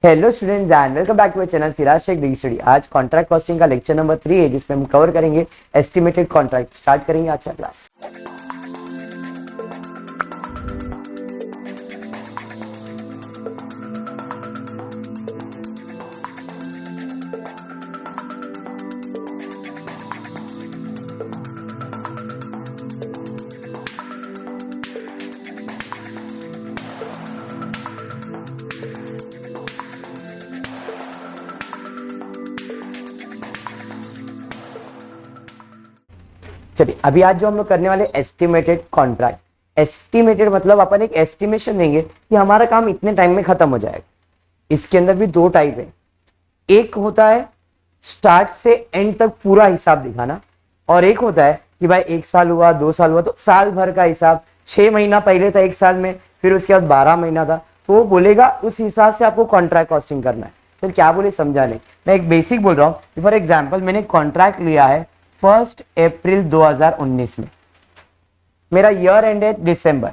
Hello students and welcome back to my channel Siraj Shaikh degree study. आज contract costing का lecture number 3 है जिसमें हम कवर करेंगे एस्टिमेटेड कॉन्ट्रैक्ट। स्टार्ट करेंगे आज का क्लास। चलिए अभी आज जो हम लोग करने वाले एस्टिमेटेड कॉन्ट्रैक्ट। एस्टिमेटेड मतलब अपन एक एस्टिमेशन देंगे कि हमारा काम इतने टाइम में खत्म हो जाएगा। इसके अंदर भी दो टाइप है, एक होता है स्टार्ट से एंड तक पूरा हिसाब दिखाना, और एक होता है कि भाई 1 साल हुआ 2 साल हुआ तो साल भर का हिसाब। 6 महीना पहले था 1 साल में, फिर उसके बाद 12 महीना था, तो वो बोलेगा उस हिसाब से आपको कॉन्ट्रैक्ट कॉस्टिंग करना है। तो क्या बोले समझा नहीं, मैं एक बेसिक बोल रहा हूँ। फॉर एग्जाम्पल मैंने कॉन्ट्रैक्ट लिया है 1 अप्रैल 2019 में, मेरा ईयर एंड है दिसंबर,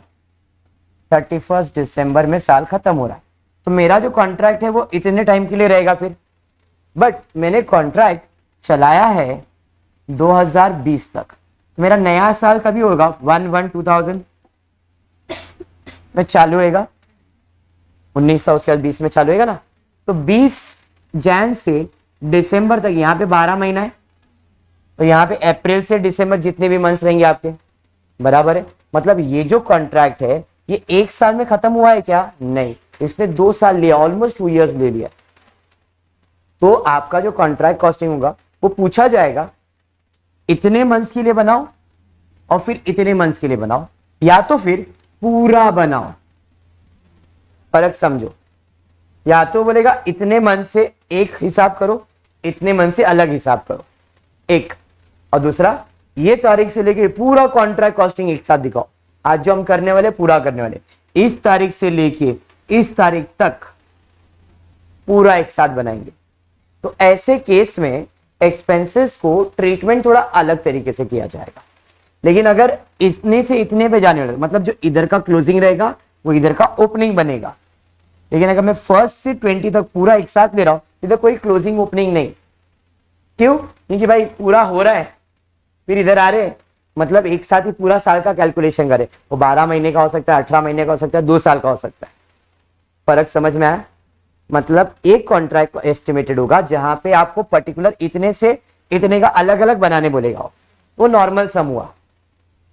31 दिसंबर में साल खत्म हो रहा है, तो मेरा जो कॉन्ट्रैक्ट है वो इतने टाइम के लिए रहेगा फिर। बट मैंने कॉन्ट्रैक्ट चलाया है 2020 तक, तो मेरा नया साल कभी होगा 1/1/2000 में चालू होगा, 1900 उसके बाद 20 में चालू होगा ना। तो 20 जैन से दिसंबर तक यहाँ पे 12 महीना है, तो यहाँ पे अप्रैल से दिसंबर जितने भी मंथ्स रहेंगे आपके बराबर है। मतलब ये जो कॉन्ट्रैक्ट है ये 1 साल में खत्म हुआ है क्या? नहीं, इसने 2 साल लिया, ऑलमोस्ट 2 इयर्स ले लिया। तो आपका जो कॉन्ट्रैक्ट कॉस्टिंग होगा वो पूछा जाएगा इतने मंथ्स के लिए बनाओ और फिर इतने मंथ्स के लिए बनाओ, या तो फिर पूरा बनाओ। फर्क समझो, या तो बोलेगा इतने मंथ से एक हिसाब करो, इतने मंथ से अलग हिसाब करो, एक, और दूसरा ये तारीख से लेके पूरा कॉन्ट्रैक्ट कॉस्टिंग एक साथ दिखाओ। आज जो हम करने वाले पूरा करने वाले, इस तारीख से लेके इस तारीख तक पूरा एक साथ बनाएंगे। तो ऐसे केस में एक्सपेंसेस को ट्रीटमेंट थोड़ा अलग तरीके से किया जाएगा। लेकिन अगर इतने से इतने पे जाने वाले, मतलब जो इधर का क्लोजिंग रहेगा वो इधर का ओपनिंग बनेगा। लेकिन अगर मैं 1 से 20 तक पूरा एक साथ ले रहा हूं, इधर कोई क्लोजिंग ओपनिंग नहीं। क्यों? क्योंकि भाई पूरा हो रहा है फिर इधर आ रहे, मतलब एक साथ ही पूरा साल का कैलकुलेशन करे। वो 12 महीने का हो सकता है, 18 महीने का हो सकता है, 2 साल का हो सकता है। फर्क समझ में आया? मतलब एक कॉन्ट्रैक्ट एस्टिमेटेड होगा जहां पे आपको पर्टिकुलर इतने से इतने का अलग अलग बनाने बोलेगा। वो नॉर्मल सम हुआ,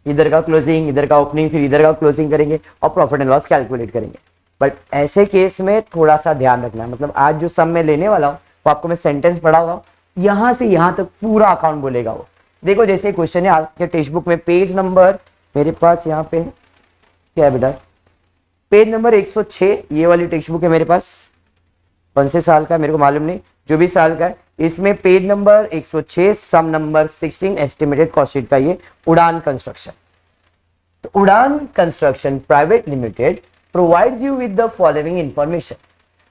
इधर का क्लोजिंग इधर का ओपनिंग फिर इधर का क्लोजिंग करेंगे और प्रॉफिट एंड लॉस कैलकुलेट करेंगे। बट ऐसे केस में थोड़ा सा ध्यान रखना है। मतलब आज जो सम में लेने वाला हूं वो आपको मैं सेंटेंस पढ़ा हुआ, यहां से यहां तक पूरा अकाउंट बोलेगा वो। देखो जैसे क्वेश्चन है आपके टेक्स्ट बुक में, पेज नंबर मेरे पास यहाँ पे क्या है बेटा, पेज नंबर 106, ये वाली टेक्स्ट बुक है मेरे पास। कौन से साल का है मेरे को मालूम नहीं, जो भी साल का है, इसमें page number 106 sum number 16 estimated cost sheet का ये उड़ान कंस्ट्रक्शन। तो Udaan construction private limited provides you with the following information.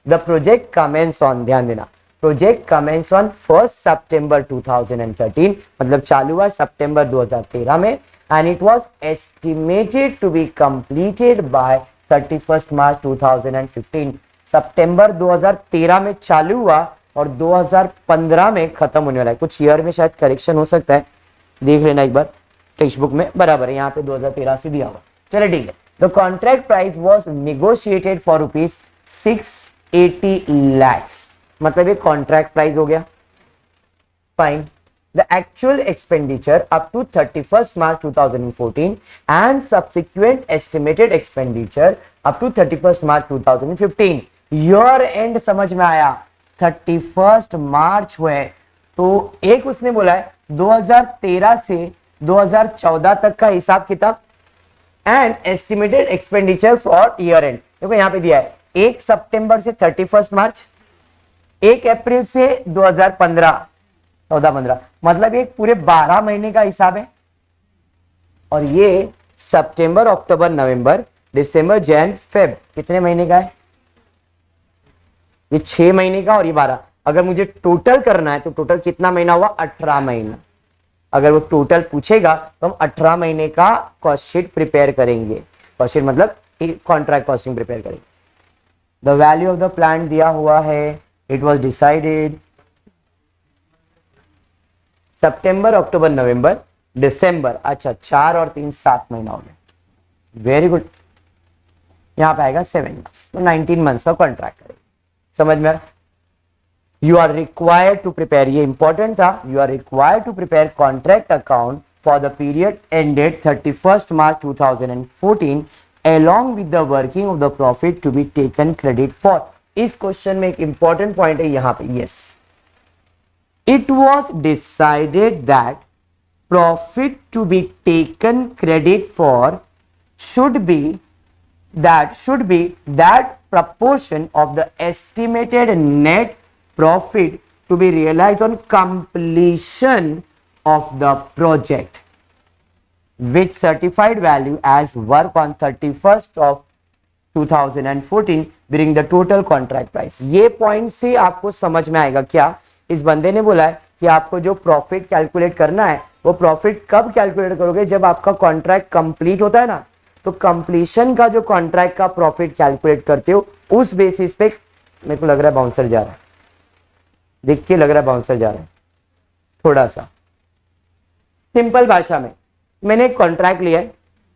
The project commences on, ध्यान देना, प्रोजेक्ट कमेंस ऑन 1 सितंबर 2013, मतलब चालू हुआ सितंबर 2013 में, and it was estimated to be completed by 31 March 2015। सितंबर 2013 में चालू हुआ और 2015 में खत्म होने वाला है। कुछ ईयर में शायद करेक्शन हो सकता है, देख लेना एक बार टेक्स्ट बुक में, बराबर है यहाँ पे 2013 से दिया हुआ। चलो ठीक है। The contract price was negotiated for rupees 680 lakhs, मतलब ये कॉन्ट्रैक्ट प्राइस हो गया। Fine. The actual expenditure up to 31 March 2014 and subsequent estimated expenditure up to 31 March 2015। Year end समझ में आया, 31 मार्च हुए, तो एक उसने बोला है 2013 से 2014 तक का हिसाब किताब and estimated expenditure for year and. देखो यहां पे दिया है 1 सितंबर से 31 मार्च, 1 अप्रैल से 2015, 14-15, मतलब एक पूरे 12 महीने का हिसाब है। और ये सितंबर अक्टूबर नवंबर दिसंबर जैन फेब कितने महीने का है? ये 6 महीने का और ये 12। अगर मुझे टोटल करना है तो टोटल कितना महीना हुआ? 18 महीना। अगर वो टोटल पूछेगा तो हम 18 महीने का कॉस्ट शीट प्रिपेयर करेंगे। कॉस्ट शीट मतलब कॉन्ट्रैक्ट कॉस्टिंग प्रिपेयर करेंगे। The value of the plant दिया हुआ है, इट वॉज डिसाइडेड सितंबर, अक्टूबर, नवंबर, दिसंबर। अच्छा 4 और 3 7 महीना हो गया, वेरी गुड। यहां पे आएगा 7 मंथ्स, तो 19 मंथ्स का कॉन्ट्रैक्ट करेंगे। समझ में आ रहा? You are required to prepare, ये इंपॉर्टेंट था, you are required to prepare contract account for the period ended 31 March 2014 along with the working of the profit to be taken credit for। इस question में एक important point है यहां पे, yes, it was decided that profit to be taken credit for should be that proportion of the estimated net profit to be realized on completion of the project with certified value as work on 31st of 2014 during the total contract price। ये point से आपको समझ में आएगा क्या, इस बंदे ने बोला है कि आपको जो प्रॉफिट कैलकुलेट करना है वो प्रॉफिट कब कैलकुलेट करोगे, जब आपका कॉन्ट्रैक्ट कंप्लीट होता है ना, तो कंप्लीशन का जो कॉन्ट्रैक्ट का प्रॉफिट कैलकुलेट करते हो उस बेसिस पे। मेरे को लग रहा है बाउंसर जा रहा है, देख के लग रहा है बाउंसर जा रहा है। थोड़ा सा सिंपल भाषा में, मैंने एक कॉन्ट्रैक्ट लिया है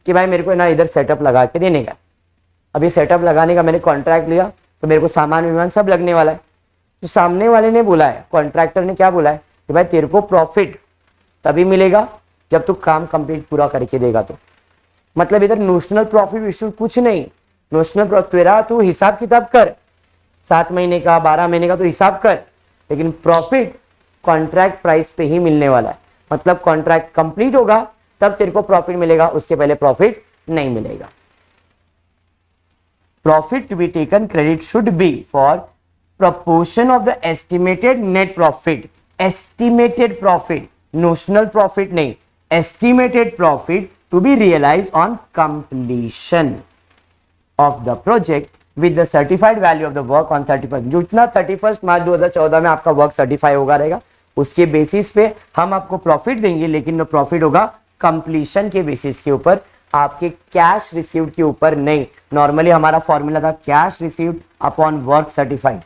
कि भाई मेरे को ना इधर सेटअप लगा के देने का। अभी सेटअप लगाने का मैंने कॉन्ट्रैक्ट लिया, तो मेरे को सामान विमान सब लगने वाला है। तो सामने वाले ने बोला है, कॉन्ट्रैक्टर ने क्या बोला है कि भाई तेरे को प्रॉफिट तभी मिलेगा जब तू काम कंप्लीट पूरा करके देगा। तो मतलब इधर नोशनल प्रॉफिट इशू कुछ नहीं, नोशनल तेरा तू हिसाब किताब कर, 7 महीने का 12 महीने का तो हिसाब कर, लेकिन प्रॉफिट कॉन्ट्रैक्ट प्राइस पे ही मिलने वाला है। मतलब कॉन्ट्रैक्ट कंप्लीट होगा तब तेरे को प्रॉफिट मिलेगा, उसके पहले प्रॉफिट नहीं मिलेगा। Profit to be taken credit should be for proportion of the estimated net profit, estimated profit, notional profit नहीं, estimated profit to be realized on completion of the project with the certified value of the work on 31st। जो इतना 31 March 2014 में आपका work certify होगा रहेगा, उसके basis पे हम आपको प्रॉफिट देंगे, लेकिन वो प्रॉफिट होगा कंप्लीशन के बेसिस के ऊपर, आपके कैश रिसीव्ड के ऊपर नहीं। नॉर्मली हमारा फॉर्मूला था cash received upon work certified,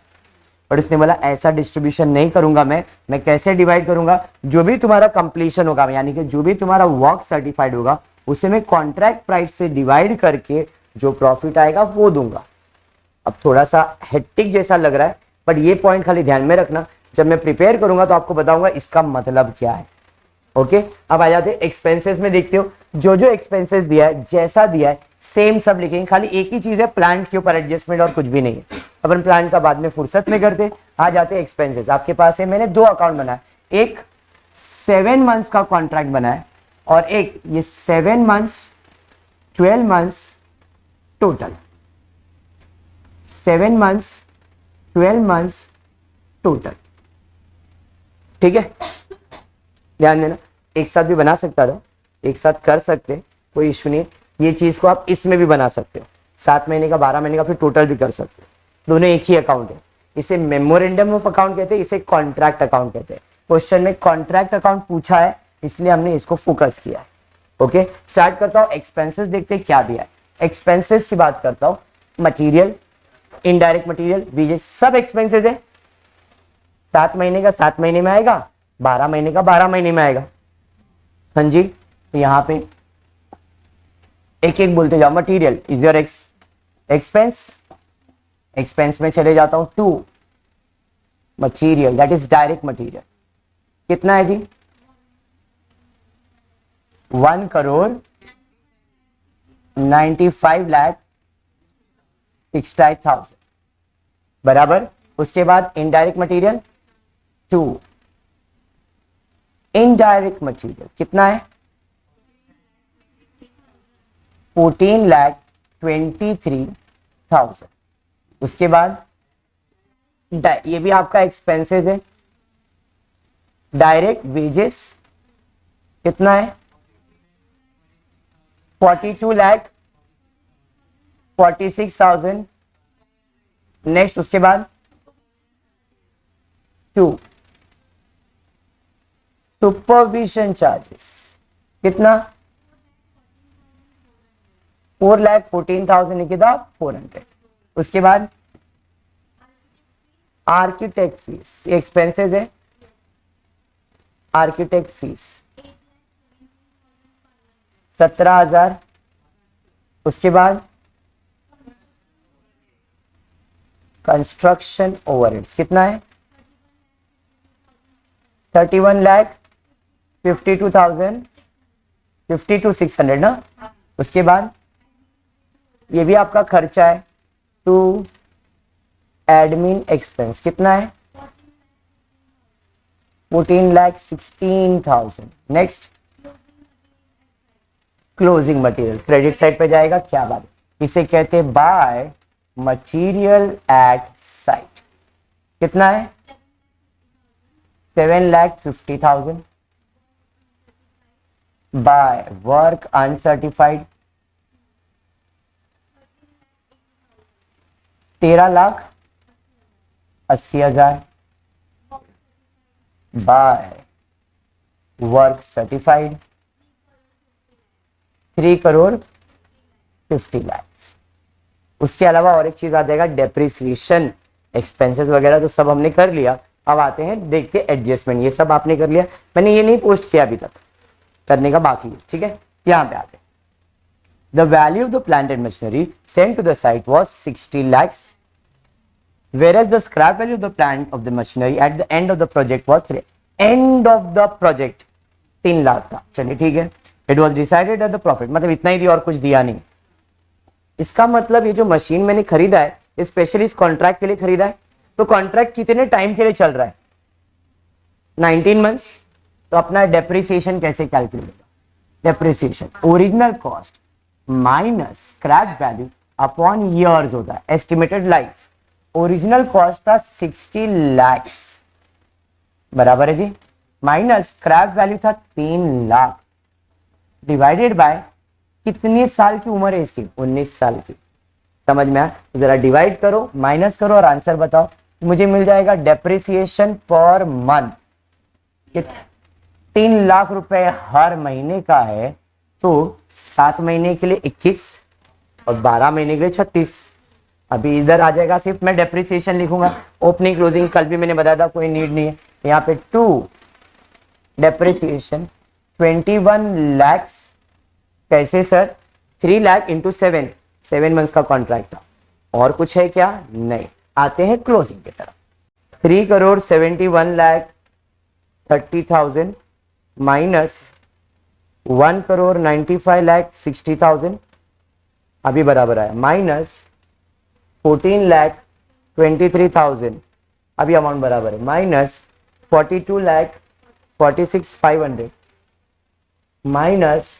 but उसने बोला ऐसा डिस्ट्रीब्यूशन नहीं करूंगा मैं कैसे डिवाइड करूंगा, जो भी तुम्हारा कंप्लीशन होगा यानी कि जो भी तुम्हारा वर्क सर्टिफाइड होगा उसे मैं कॉन्ट्रैक्ट प्राइस से डिवाइड करके जो प्रॉफिट आएगा वो दूंगा। अब थोड़ा सा हेक्टिक जैसा लग रहा है, बट ये पॉइंट खाली ध्यान में रखना, जब मैं प्रिपेयर करूंगा तो आपको बताऊंगा इसका मतलब क्या है। ओके, अब आ जाते एक्सपेंसेस में। देखते हो जो जो एक्सपेंसेस दिया है, जैसा दिया है सेम सब लिखेंगे, खाली एक ही चीज है प्लांट के ऊपर एडजस्टमेंट और कुछ भी नहीं है। अपन प्लांट का बाद में फुर्सत में करते। आ जाते एक्सपेंसेस। आपके पास है, मैंने 2 अकाउंट बनाया, एक 7 मंथ्स का कॉन्ट्रैक्ट बनाया और एक ये 7 months 12 months total, 7 months 12 months total. ठीक है, ध्यान देना, एक साथ भी बना सकता था, एक साथ कर सकते, कोई इश्यू नहीं। ये चीज को आप इसमें भी बना सकते हो, 7 महीने का 12 महीने का, फिर टोटल भी कर सकते हो। दोनों एक ही अकाउंट है, इसे मेमोरेंडम ऑफ अकाउंट कहते हैं, इसे कॉन्ट्रैक्ट अकाउंट कहते हैं। क्वेश्चन में कॉन्ट्रैक्ट अकाउंट पूछा है, इसलिए हमने इसको फोकस किया है। ओके, स्टार्ट करता हूं। एक्सपेंसेस देखते हैं क्या दिया है। एक्सपेंसेस की बात करता हूं, मटीरियल, इनडायरेक्ट मटीरियल, वेजेस, सब एक्सपेंसेस है। 7 महीने का 7 महीने में आएगा, 12 महीने का 12 महीने में आएगा। हाँ जी, यहां पे एक एक बोलते जाओ। Material is your expense, expense में चले जाता हूं 2, material that is direct material कितना है जी, 1,95,60,000 बराबर। उसके बाद इनडायरेक्ट मटीरियल 2, इनडायरेक्ट मटीरियल कितना है, 14,23,000। उसके बाद ये भी आपका एक्सपेंसेस है। डायरेक्ट वेजेस कितना है, 42,46,000। नेक्स्ट उसके बाद 2 सुपरविजन चार्जेस कितना, 4,14,000 लिखा था 400। उसके बाद आर्किटेक्ट फीस, ये एक्सपेंसेस है, आर्किटेक्ट फीस 17,000। उसके बाद कंस्ट्रक्शन ओवरहेड्स कितना है 31,52,000, 52,600 ना। उसके बाद ये भी आपका खर्चा है, टू एडमिन एक्सपेंस कितना है 14,16,000। Next closing material credit side पे जाएगा, क्या बात है, इसे कहते हैं बाय मटेरियल एट साइट, कितना है 7,50,000। By work uncertified 13,80,000। By work certified 3,50,00,000। उसके अलावा और एक चीज आ जाएगा डेप्रिसिएशन एक्सपेंसेस वगैरह, तो सब हमने कर लिया। अब आते हैं देखते एडजस्टमेंट, ये सब आपने कर लिया, मैंने ये नहीं पोस्ट किया अभी तक, करने का बाकी है, ठीक है। यहां पे आते हैं, the value of the plant and machinery sent to the site was 60 lakhs, whereas the scrap value of the plant of the machinery at the end of the project was 3। end of the project 3 lakh था, चलिए ठीक है। It was decided at the profit, मतलब इतना ही दिया और कुछ दिया नहीं। इसका मतलब ये जो मशीन मैंने खरीदा है स्पेशली इस कॉन्ट्रैक्ट के लिए खरीदा है, तो कॉन्ट्रैक्ट कितने टाइम के लिए चल रहा है 19 मंथ्स। तो अपना डेप्रिसिएशन कैसे कैलकुलेट होगा, depreciation original cost minus scrap value upon years होता है, एस्टिमेटेड लाइफ। ओरिजिनल कॉस्ट था 60 lakhs बराबर है जी, माइनस स्क्रैप वैल्यू था 3 लाख, डिवाइडेड बाय कितने साल की उम्र है इसकी 19 साल की। समझ में आया, जरा डिवाइड करो, माइनस करो और आंसर बताओ। मुझे मिल जाएगा डेप्रिसिएशन पर मंथ 3 लाख रुपए हर महीने का है, तो 7 महीने के लिए 21 और 12 महीने के लिए 36। अभी इधर आ जाएगा, सिर्फ मैं डेप्रिसिएशन लिखूंगा, ओपनिंग क्लोजिंग कल भी मैंने बताया था, कोई नीड नहीं है। यहाँ पे 2 डेप्रिसिएशन 21 lakhs, कैसे सर 3 लाख इंटू 7 मंथ्स का कॉन्ट्रैक्ट था, और कुछ है क्या नहीं। आते हैं क्लोजिंग की तरफ, 3,71,30,000 माइनस 1,95,60,000 अभी बराबर आया, माइनस 14,23,000 अभी अमाउंट बराबर है, minus 42,46,500 minus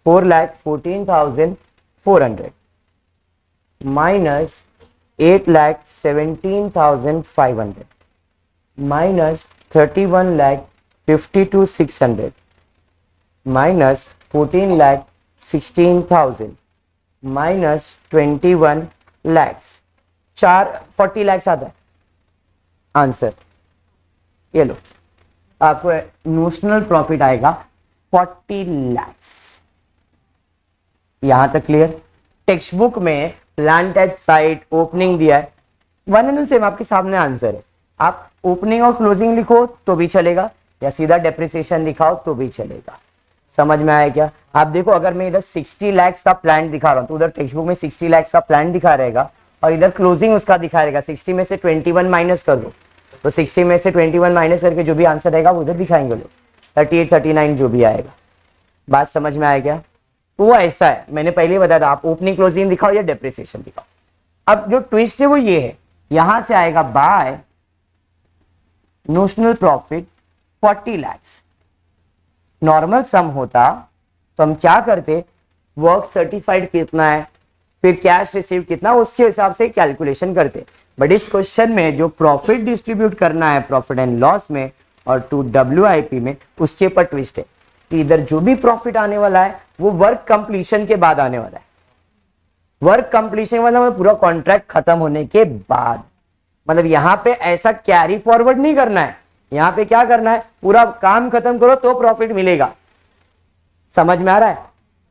4,14,400 minus 8,17,500 minus 31,52,600 minus 14,16,000 minus 21 lakhs, 40 lakhs आता है आंसर। ये लो, आपको नोशनल प्रॉफिट आएगा 40 lakhs। यहां तक क्लियर। टेक्स्ट बुक में प्लांट एट साइट ओपनिंग दिया है, वन एंड सेम आपके सामने आंसर है। आप ओपनिंग और क्लोजिंग लिखो तो भी चलेगा, या सीधा डेप्रिसिएशन दिखाओ तो भी चलेगा। समझ में आया क्या। आप देखो, अगर मैं इधर 60 lakhs का प्लांट दिखा रहा हूं तो उधर टेक्स्ट बुक में 60 lakhs का प्लांट दिखा रहेगा, और इधर क्लोजिंग उसका दिखा रहेगा। 60 में से 21 माइनस कर दो, तो 60 में से 21 माइनस करके जो भी आंसर रहेगा वो उधर दिखाएंगे लोग, 38 39 जो भी आएगा। बात समझ में आया क्या। तो वो ऐसा है, मैंने पहले बताया था, आप ओपनिंग क्लोजिंग दिखाओ या डेप्रिसिएशन दिखाओ। अब जो ट्विस्ट है वो ये है, यहां से आएगा by notional profit 40 lakhs। Normal sum होता तो हम क्या करते, वर्क सर्टिफाइड कितना है फिर कैश रिसीव कितना, उसके हिसाब से कैलकुलेशन करते। बट इस क्वेश्चन में जो प्रॉफिट डिस्ट्रीब्यूट करना है प्रॉफिट एंड लॉस में और टू WIP में, उसके ऊपर ट्विस्ट है कि इधर जो भी प्रॉफिट आने वाला है वो वर्क कंप्लीशन के बाद आने वाला है। वर्क कंप्लीशन वाला पूरा कॉन्ट्रैक्ट खत्म होने के बाद, मतलब यहां पे ऐसा कैरी फॉरवर्ड नहीं करना है। यहां पे क्या करना है, पूरा काम खत्म करो तो प्रॉफिट मिलेगा। समझ में आ रहा है।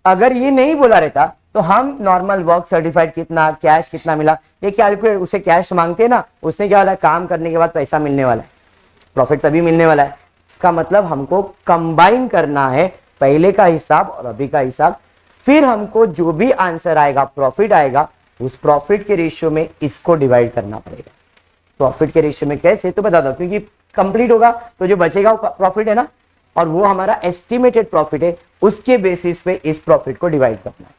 अगर ये नहीं बोला रहता तो हम नॉर्मल वर्क सर्टिफाइड कितना, कैश कितना मिला, ये कैलकुलेट, उसे कैश मांगते हैं ना, उसने क्या वाला, काम करने के बाद पैसा मिलने वाला है, प्रॉफिट तभी मिलने वाला है। इसका मतलब हमको कंबाइन करना है पहले का हिसाब और अभी का हिसाब, फिर हमको जो भी आंसर आएगा, प्रॉफिट आएगा, उस प्रॉफिट के रेशियो में इसको डिवाइड करना पड़ेगा। प्रॉफिट के रेशियो में कैसे, तो बता दो, क्योंकि कंप्लीट होगा तो जो बचेगा वो प्रॉफिट है ना, और वो हमारा एस्टिमेटेड प्रॉफिट है, उसके बेसिस पे इस प्रॉफिट को डिवाइड करना है।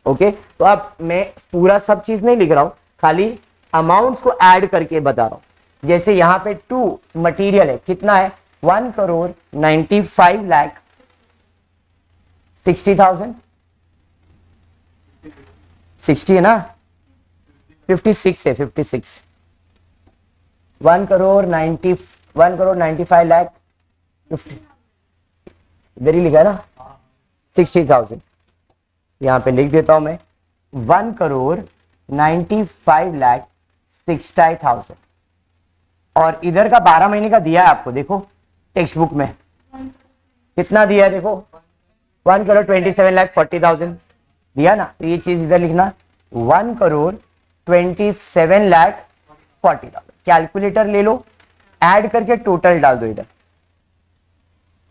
ओके, तो अब मैं पूरा सब चीज नहीं लिख रहा हूं, खाली अमाउंट्स को ऐड करके बता रहा हूं। जैसे यहां पे 2 मटेरियल है, कितना है, 1,95,60,000, 60 है ना, 56 है, 56, 1,95 लाख 50, इधर ही लिखा है ना, 60,000, यहां पे लिख देता हूं मैं 1,95,60,000, और इधर का 12 महीने का दिया है आपको, देखो टेक्स्ट बुक में कितना दिया है, देखो 1,27,40,000 दिया ना, तो ये चीज इधर लिखना 1,27,40,000। कैलकुलेटर ले लो, ऐड करके टोटल डाल दो, इधर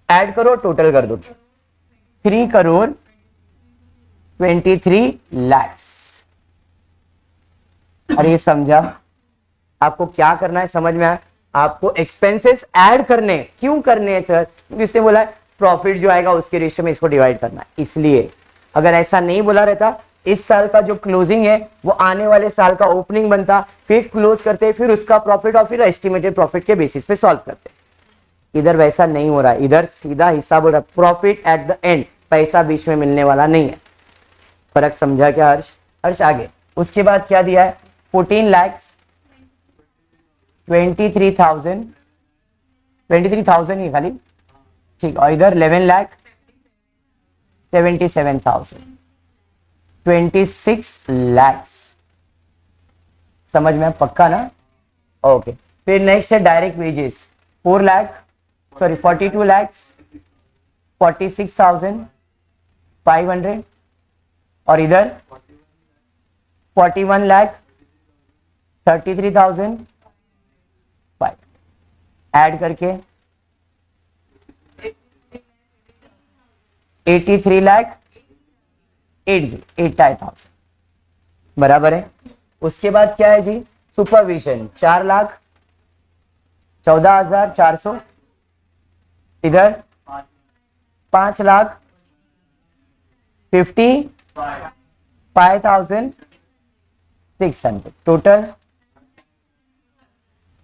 ऐड करो, टोटल कर दो, 3,23,00,000। और ये समझा, आपको क्या करना है समझ में आया, आपको एक्सपेंसेस ऐड करने, क्यों करने हैं सर, क्योंकि इसने बोला है प्रॉफिट जो आएगा उसके रेशियो में इसको डिवाइड करना है, इसलिए। अगर ऐसा नहीं बोला रहता, इस साल का जो क्लोजिंग है वो आने वाले साल का ओपनिंग बनता, फिर क्लोज करते, फिर उसका प्रॉफिट और फिर एस्टिमेटेड प्रॉफिट के बेसिस पे सॉल्व करते। इधर वैसा नहीं हो रहा है, इधर सीधा हिस्सा बोल रहा है, प्रॉफिट एट द एंड, पैसा बीच में मिलने वाला नहीं है। फर्क समझा क्या हर्ष? हर्ष आगे, उसके बाद क्या दिया है, 14,23,000 ही खाली, ठीक, और इधर 11,77,000, 26 लाख, समझ में पक्का ना? ओके, फिर नेक्स्ट है डायरेक्ट वेजेस, 42 लाख 46,500, और इधर 41 लाख 33,500, ऐड करके 83 लाख 80,000 बराबर है। उसके बाद क्या है जी, सुपरविजन 4,14,400, इधर 5,55,600, टोटल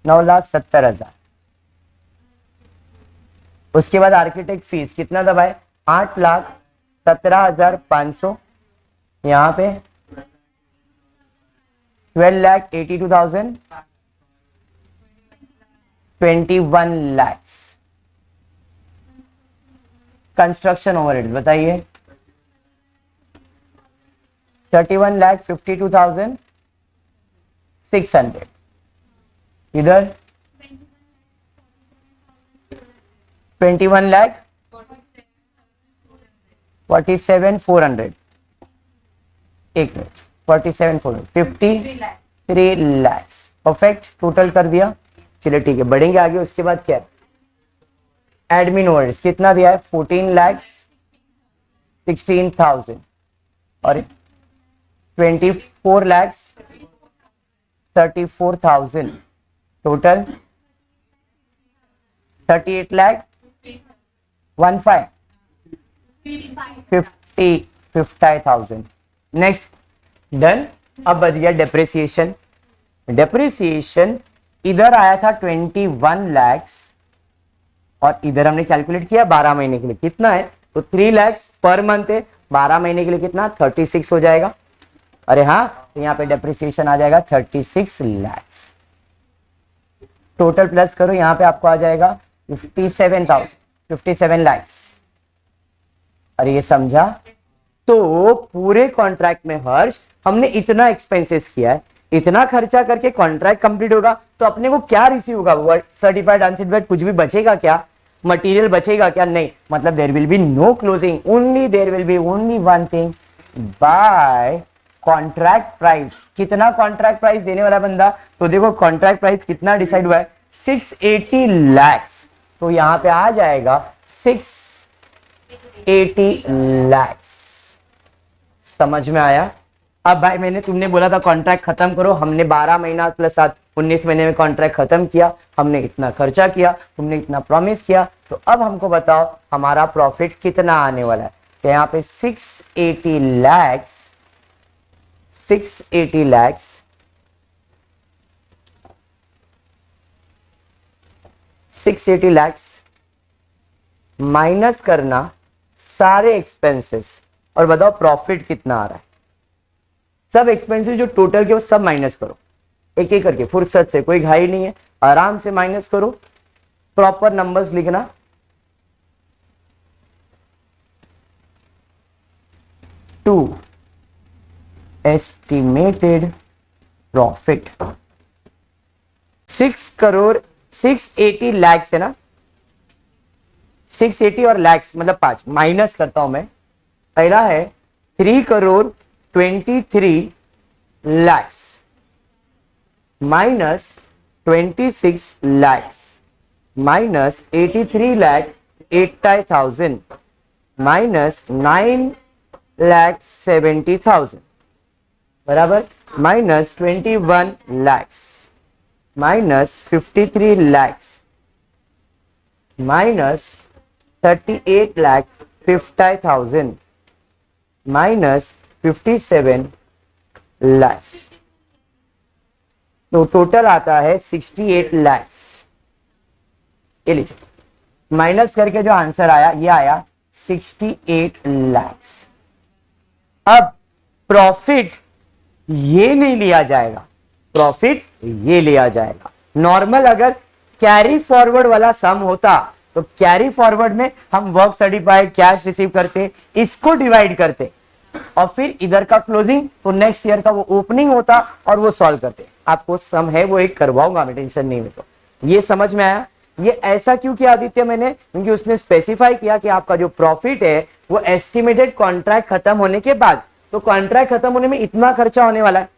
9,70,000। उसके बाद आर्किटेक्ट फीस कितना दबाए, 8,17,500, यहाँ पे 12,82,000, 21 लाख। कंस्ट्रक्शन ओवरहेड बताइए, 31,52,600, इधर 21,47,400, एक मिनट, 47,400, 53 लाख, परफेक्ट, टोटल कर दिया। चलिए ठीक है, बढ़ेंगे आगे। उसके बाद क्या है, एडमिन ओवरहेड्स कितना दिया है, 14,16,000, और 24,34,000, टोटल 38,15,50,000। Next done. अब बच गया डेप्रिसिएशन। डेप्रिसिएशन इधर आया था 21 लाख, और इधर हमने कैलकुलेट किया 12 महीने के लिए कितना है, तो 3 लाख पर मंथ है, 12 महीने के लिए कितना, 36 हो जाएगा। अरे हाँ, तो यहाँ पे डेप्रिसिएशन आ जाएगा 36 लाख। टोटल प्लस करो, यहाँ पे आपको आ जाएगा 57 लाख। अरे ये समझा? तो पूरे कॉन्ट्रैक्ट में हर्ष हमने इतना एक्सपेंसेस किया है, इतना खर्चा करके कॉन्ट्रैक्ट कंप्लीट होगा तो अपने को क्या रिसीव होगा, सर्टिफाइड अनसर्टिफाइड कुछ भी बचेगा क्या, मटेरियल बचेगा क्या? नहीं, मतलब there will be no closing, only there will be only one thing, by contract price. कितना कॉन्ट्रैक्ट प्राइस देने वाला बंदा? तो देखो कॉन्ट्रैक्ट प्राइस कितना डिसाइड हुआ है, 680 लैक्स। तो यहां पे आ जाएगा 680 लैक्स। समझ में आया? अब भाई मैंने, तुमने बोला था कॉन्ट्रैक्ट खत्म करो, हमने 12 महीना प्लस 7 19 महीने में कॉन्ट्रैक्ट खत्म किया, हमने इतना खर्चा किया, तुमने इतना प्रॉमिस किया, तो अब हमको बताओ हमारा प्रॉफिट कितना आने वाला है। तो यहाँ पे 680 लैक्स, 680 लैक्स 680 लैक्स माइनस करना सारे एक्सपेंसेस और बताओ प्रॉफिट कितना आ रहा है। सब एक्सपेंसेस जो टोटल के वो सब माइनस करो, एक एक करके, फुर्सत से, कोई घाई नहीं है, आराम से माइनस करो, प्रॉपर नंबर्स लिखना। To estimated profit 6 crore 680 lakhs है ना, 680 और लैक्स मतलब 5 माइनस करता हूं मैं। पहला है 3 crore 23 lakhs minus 26 lakhs minus 83 lakh 80,000 minus 9 lakh 70,000 बराबर minus 21 lakhs minus 53 lakhs minus 38 lakh 50,000 minus 57 lakhs. तो टोटल आता है 68 लैक्स। ये लीजिए माइनस करके जो आंसर आया ये आया 68 लैक्स। अब प्रॉफिट ये नहीं लिया जाएगा, प्रॉफिट ये लिया जाएगा। नॉर्मल अगर कैरी फॉरवर्ड वाला सम होता तो कैरी फॉरवर्ड में हम वर्क सर्टिफाइड कैश रिसीव करते, इसको डिवाइड करते और फिर इधर का क्लोजिंग, तो नेक्स्ट ईयर का वो ओपनिंग होता और वो सॉल्व करते। आपको सम है वो एक करवाऊंगा मैं, टेंशन नहीं है। तो ये समझ में आया? ये ऐसा क्यों किया आदित्य मैंने? क्योंकि उसमें स्पेसिफाई किया कि आपका जो प्रॉफिट है वो एस्टिमेटेड कॉन्ट्रैक्ट खत्म होने के बाद, तो कॉन्ट्रैक्ट खत्म होने में इतना खर्चा होने वाला है,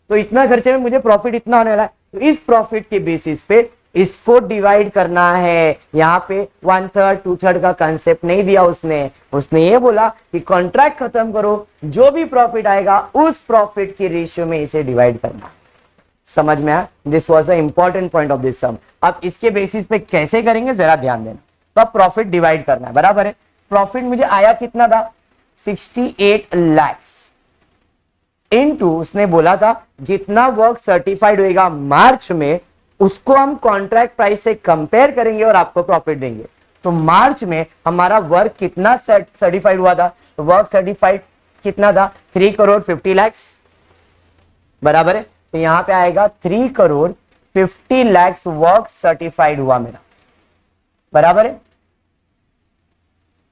तो इतना खर्चे में मुझे प्रॉफिट इतना होने वाला है, तो इस प्रॉफिट के बेसिस पे इसको डिवाइड करना है। यहाँ पे 1/3 2/3 का कंसेप्ट नहीं दिया उसने ये बोला कि कॉन्ट्रैक्ट खत्म करो, जो भी प्रॉफिट आएगा उस प्रॉफिट की रेशियो में इसे डिवाइड करना। समझ में आया? This was the important point of this sum. अब इसके बेसिस पे कैसे करेंगे जरा ध्यान देना। तो अब प्रॉफिट डिवाइड करना है, बराबर है। प्रॉफिट मुझे आया कितना था? 68 लैक्स इनटू, उसने बोला था जितना वर्क सर्टिफाइड होगा मार्च में उसको हम कॉन्ट्रैक्ट प्राइस से कंपेयर करेंगे और आपको प्रॉफिट देंगे। तो मार्च में हमारा वर्क कितना सर्टिफाइड हुआ था? तो वर्क सर्टिफाइड कितना था? 3 करोड़ 50 लैक्स, बराबर है। तो यहां पे आएगा 3 करोड़ 50 लैक्स वर्क सर्टिफाइड हुआ मेरा, बराबर है।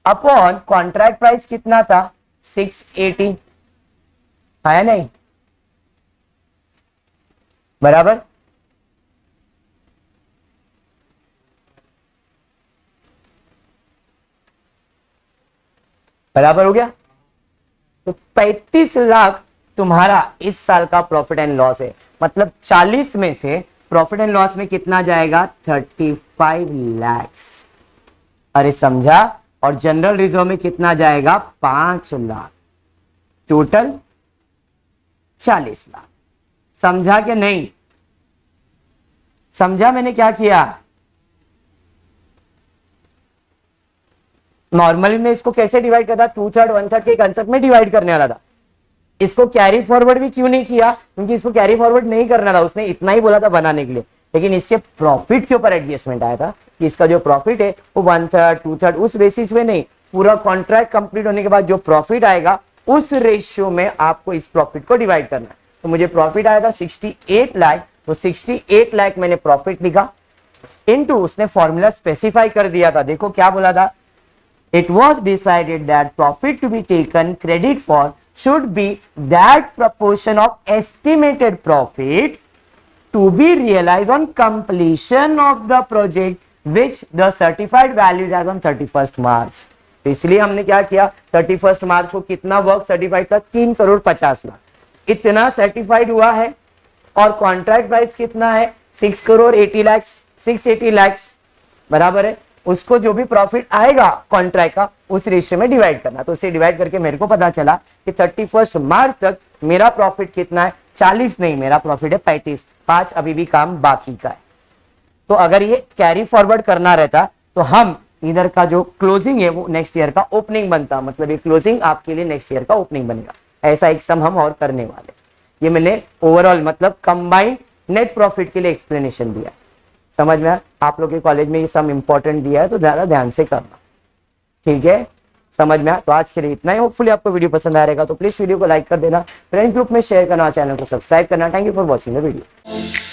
अपॉन कॉन्ट्रैक्ट प्राइस कितना था? 680 है नहीं, बराबर। बराबर हो गया। तो 35 लाख तुम्हारा इस साल का प्रॉफिट एंड लॉस है। मतलब 40 में से प्रॉफिट एंड लॉस में कितना जाएगा? 35 लैक्स। अरे समझा? और जनरल रिजर्व में कितना जाएगा? 5 लाख। टोटल 40 लाख। समझा कि नहीं? समझा मैंने क्या किया? नॉर्मली मैं इसको कैसे डिवाइड करता? 2/3 1/3 के कंसेप्ट में डिवाइड करने वाला था। इसको कैरी फॉरवर्ड भी क्यों नहीं किया? क्योंकि इसको कैरी फॉरवर्ड नहीं करना था, उसने इतना ही बोला था बनाने के लिए। लेकिन इसके प्रॉफिट के ऊपर एडजस्टमेंट आया था कि इसका जो प्रॉफिट है वो 1/3 2/3 उस बेसिस में नहीं, पूरा कॉन्ट्रैक्ट कंप्लीट होने के बाद जो प्रॉफिट आएगा उस रेशियो में आपको इस प्रॉफिट को डिवाइड करना है। तो मुझे प्रॉफिट आया था 68 लाख, तो 68 लाख मैंने प्रॉफिट लिखा इनटू, उसने फॉर्मूला स्पेसिफाई कर दिया था। देखो क्या बोला था? It was decided that profit to be taken credit for should be that proportion of estimated profit to be realized on completion of the project which the certified values as on 31st March. तो इसलिए हमने क्या किया, 31 मार्च को कितना work certified था, 3,50,00,000 इतना certified हुआ है। और कॉन्ट्रैक्ट प्राइस कितना है, 6,80,00,000, 680 लाख बराबर है। उसको जो भी प्रॉफिट आएगा कॉन्ट्रैक्ट का उस रेशियो में डिवाइड करना। तो उसे डिवाइड करके मेरे को पता चला कि 31 मार्च तक मेरा प्रॉफिट कितना है, 40 नहीं, मेरा प्रॉफिट है 35, 5 अभी भी काम बाकी का है। तो अगर ये कैरी फॉरवर्ड करना रहता तो हम इधर का जो क्लोजिंग है वो नेक्स्ट ईयर का ओपनिंग बनता, मतलब ये क्लोजिंग आपके लिए नेक्स्ट ईयर का ओपनिंग बनेगा। ऐसा एक सम हम और करने वाले। ये मैंने ओवरऑल मतलब कंबाइंड नेट प्रॉफिट के लिए एक्सप्लेनेशन दिया। समझ में आप लोग के कॉलेज में ये सम इंपॉर्टेंट दिया है तो ज्यादा ध्यान से करना, ठीक है, समझ में। तो आज के लिए इतना ही। होपफुली आपको वीडियो पसंद आएगा तो प्लीज वीडियो को लाइक कर देना, फ्रेंड्स ग्रुप में शेयर करना, चैनल को सब्सक्राइब करना। Thank you for watching the video.